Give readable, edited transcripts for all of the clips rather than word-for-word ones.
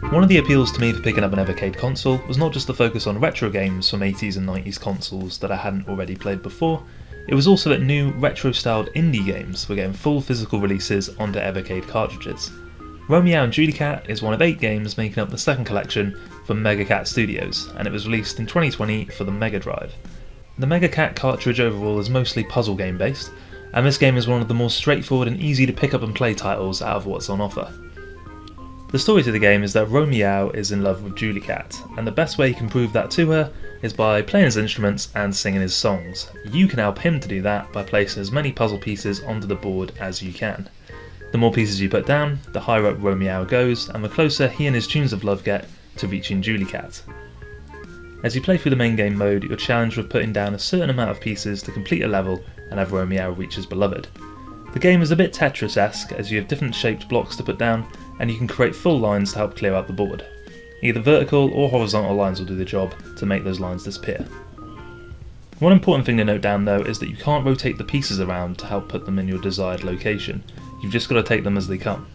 One of the appeals to me for picking up an Evercade console was not just the focus on retro games from 80s and 90s consoles that I hadn't already played before, it was also that new retro-styled indie games were getting full physical releases onto Evercade cartridges. Romeow and Julicat is one of 8 games making up the second collection from Megacat Studios, and it was released in 2020 for the Mega Drive. The Megacat cartridge overall is mostly puzzle game based, and this game is one of the more straightforward and easy to pick up and play titles out of what's on offer. The story to the game is that Romeow is in love with Julicat, and the best way he can prove that to her is by playing his instruments and singing his songs. You can help him to do that by placing as many puzzle pieces onto the board as you can. The more pieces you put down, the higher up Romeow goes, and the closer he and his tunes of love get to reaching Julicat. As you play through the main game mode, you're challenged with putting down a certain amount of pieces to complete a level and have Romeow reach his beloved. The game is a bit Tetris-esque, as you have different shaped blocks to put down, and you can create full lines to help clear out the board. Either vertical or horizontal lines will do the job to make those lines disappear. One important thing to note down though is that you can't rotate the pieces around to help put them in your desired location, you've just got to take them as they come.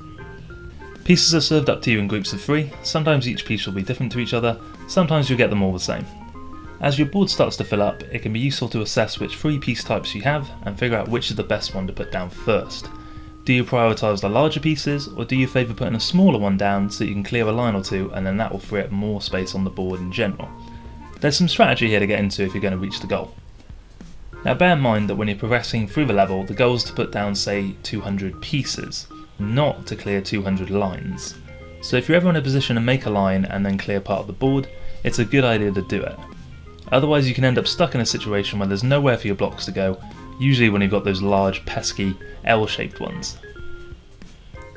Pieces are served up to you in groups of 3, sometimes each piece will be different to each other, sometimes you'll get them all the same. As your board starts to fill up, it can be useful to assess which 3 piece types you have and figure out which is the best one to put down first. Do you prioritise the larger pieces, or do you favour putting a smaller one down so you can clear a line or two and then that will free up more space on the board in general? There's some strategy here to get into if you're going to reach the goal. Now bear in mind that when you're progressing through the level, the goal is to put down say 200 pieces, not to clear 200 lines. So if you're ever in a position to make a line and then clear part of the board, it's a good idea to do it. Otherwise you can end up stuck in a situation where there's nowhere for your blocks to go, usually when you've got those large pesky L-shaped ones.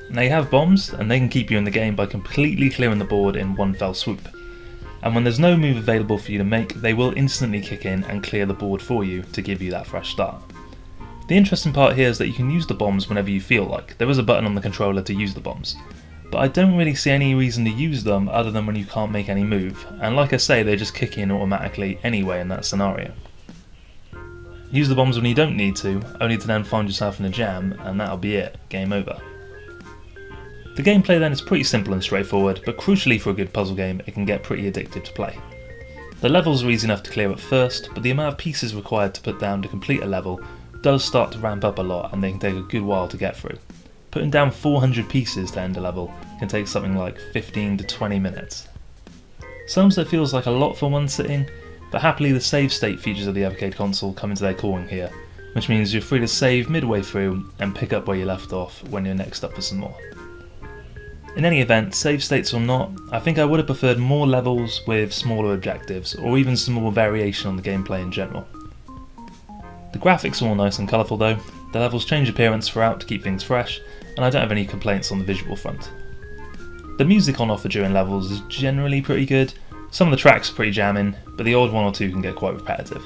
Now you have bombs, and they can keep you in the game by completely clearing the board in one fell swoop. And when there's no move available for you to make, they will instantly kick in and clear the board for you to give you that fresh start. The interesting part here is that you can use the bombs whenever you feel like. There is a button on the controller to use the bombs. But I don't really see any reason to use them other than when you can't make any move, and like I say, they just kick in automatically anyway in that scenario. Use the bombs when you don't need to, only to then find yourself in a jam, and that'll be it, game over. The gameplay then is pretty simple and straightforward, but crucially for a good puzzle game, it can get pretty addictive to play. The levels are easy enough to clear at first, but the amount of pieces required to put down to complete a level does start to ramp up a lot, and they can take a good while to get through. Putting down 400 pieces to end a level can take something like 15 to 20 minutes. Sometimes it feels like a lot for one sitting, but happily the save state features of the Evercade console come into their calling here, which means you're free to save midway through and pick up where you left off when you're next up for some more. In any event, save states or not, I think I would have preferred more levels with smaller objectives, or even some more variation on the gameplay in general. The graphics are all nice and colourful though, the levels change appearance throughout to keep things fresh, and I don't have any complaints on the visual front. The music on offer during levels is generally pretty good. Some of the tracks are pretty jamming, but the odd one or two can get quite repetitive.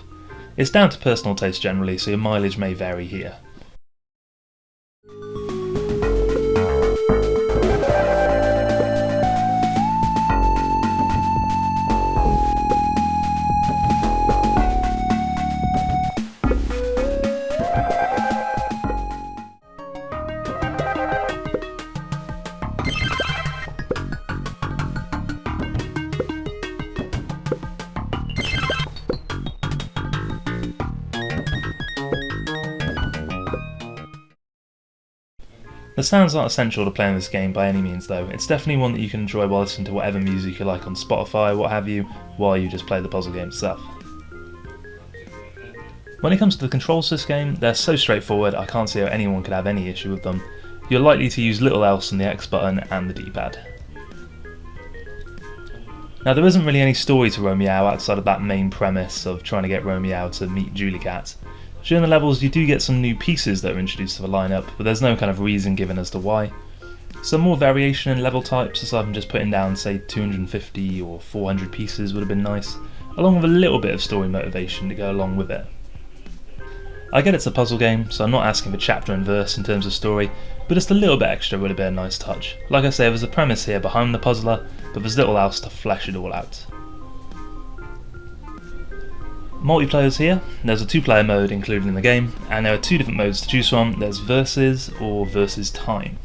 It's down to personal taste generally, so your mileage may vary here. The sounds aren't essential to playing this game by any means though, it's definitely one that you can enjoy while listening to whatever music you like on Spotify, what have you, while you just play the puzzle game itself. When it comes to the controls to this game, they're so straightforward I can't see how anyone could have any issue with them. You're likely to use little else on the X button and the D-pad. Now there isn't really any story to Romeow outside of that main premise of trying to get Romeow to meet Julicat. During the levels you do get some new pieces that are introduced to the lineup, but there's no kind of reason given as to why. Some more variation in level types, aside from just putting down say 250 or 400 pieces would have been nice, along with a little bit of story motivation to go along with it. I get it's a puzzle game, so I'm not asking for chapter and verse in terms of story, but just a little bit extra would have been a nice touch. Like I say, there's a premise here behind the puzzler, but there's little else to flesh it all out. Multiplayer's here, there's a 2-player mode included in the game, and there are 2 different modes to choose from. There's Versus or Versus Time.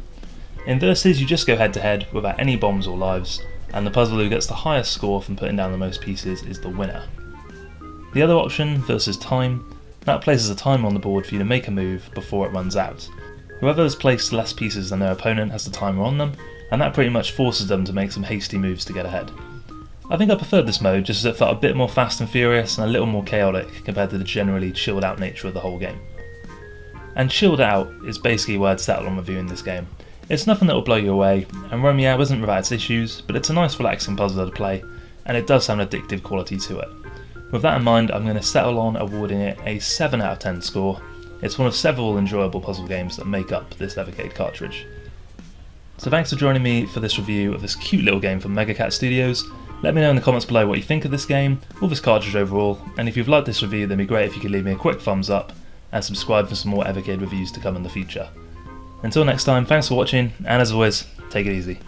In Versus you just go head to head without any bombs or lives, and the puzzler who gets the highest score from putting down the most pieces is the winner. The other option, versus time, that places a timer on the board for you to make a move before it runs out. Whoever has placed less pieces than their opponent has the timer on them, and that pretty much forces them to make some hasty moves to get ahead. I think I preferred this mode just as it felt a bit more fast and furious and a little more chaotic compared to the generally chilled out nature of the whole game. And chilled out is basically where I'd settle on reviewing this game. It's nothing that will blow you away, and Romeow isn't without its issues, but it's a nice relaxing puzzler to play, and it does have an addictive quality to it. With that in mind, I'm going to settle on awarding it a 7 out of 10 score. It's one of several enjoyable puzzle games that make up this Evercade cartridge. So thanks for joining me for this review of this cute little game from Megacat Studios. Let me know in the comments below what you think of this game, or this cartridge overall, and if you've liked this review then it'd be great if you could leave me a quick thumbs up, and subscribe for some more Evercade reviews to come in the future. Until next time, thanks for watching, and as always, take it easy.